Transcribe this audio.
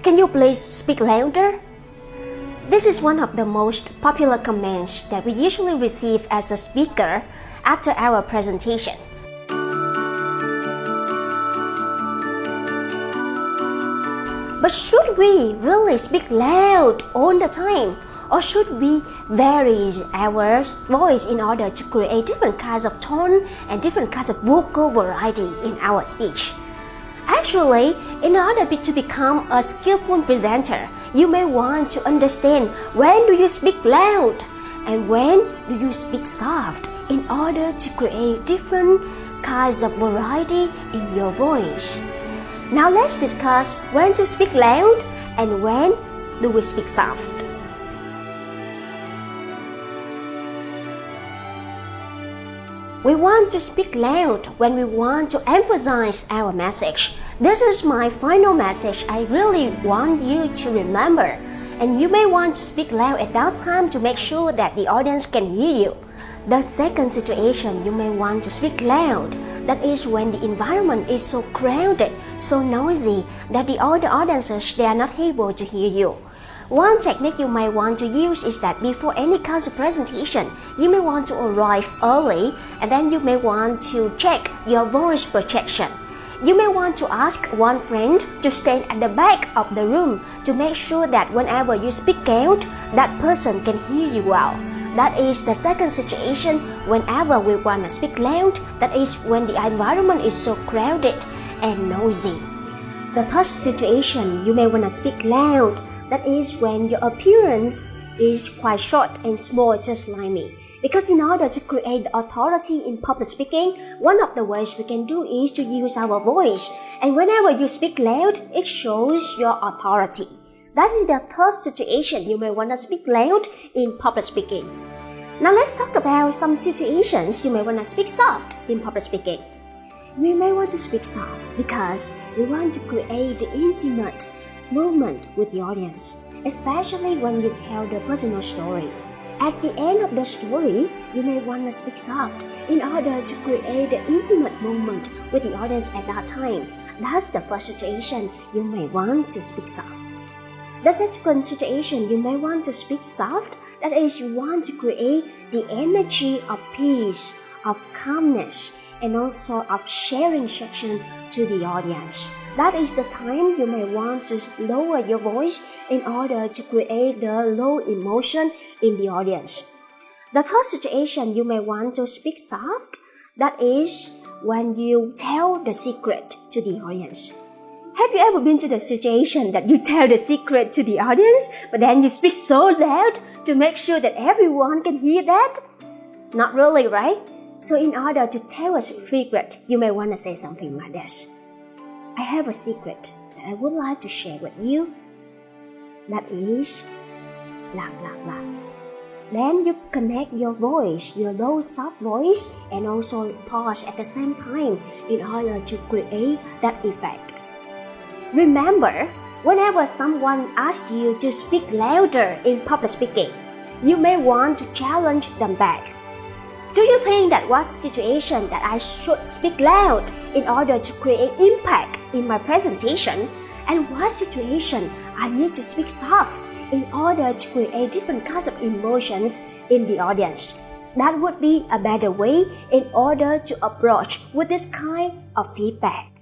Can you please speak louder? This is one of the most popular comments that we usually receive as a speaker after our presentation. But should we really speak loud all the time? Or should we vary our voice in order to create different kinds of tone and different kinds of vocal variety in our speech? Actually, in order to become a skillful presenter, you may want to understand when do you speak loud and when do you speak soft in order to create different kinds of variety in your voice. Now let's discuss when to speak loud and when do we speak soft. We want to speak loud when we want to emphasize our message. This is my final message I really want you to remember. And you may want to speak loud at that time to make sure that the audience can hear you. The second situation you may want to speak loud, that is when the environment is so crowded, so noisy that the other audiences, they are not able to hear you. One technique you may want to use is that before any kind of presentation, you may want to arrive early and then you may want to check your voice projection. You may want to ask one friend to stand at the back of the room to make sure that whenever you speak out, that person can hear you well. That is the second situation whenever we want to speak loud, that is when the environment is so crowded and noisy. The third situation you may want to speak loud, that is when your appearance is quite short and small, just like me. Because in order to create the authority in public speaking, one of the ways we can do is to use our voice. And whenever you speak loud, it shows your authority. That is the third situation you may want to speak loud in public speaking. Now let's talk about some situations you may want to speak soft in public speaking. We may want to speak soft because we want to create the intimate moment with the audience, especially when you tell the personal story. At the end of the story, you may want to speak soft in order to create the intimate moment with the audience at that time. That's the first situation you may want to speak soft. The second situation you may want to speak soft, that is you want to create the energy of peace, of calmness, and also of sharing section to the audience. That is the time you may want to lower your voice in order to create the low emotion in the audience. The third situation you may want to speak soft, that is when you tell the secret to the audience. Have you ever been to the situation that you tell the secret to the audience, but then you speak so loud to make sure that everyone can hear that? Not really, right? So in order to tell a secret, you may want to say something like this. I have a secret that I would like to share with you. That is blah blah blah. Then you connect your voice, your low soft voice, and also pause at the same time in order to create that effect. Remember, whenever someone asks you to speak louder in public speaking, you may want to challenge them back. Do you think that what situation that I should speak loud in order to create impact in my presentation, and what situation I need to speak soft in order to create different kinds of emotions in the audience? That would be a better way in order to approach with this kind of feedback.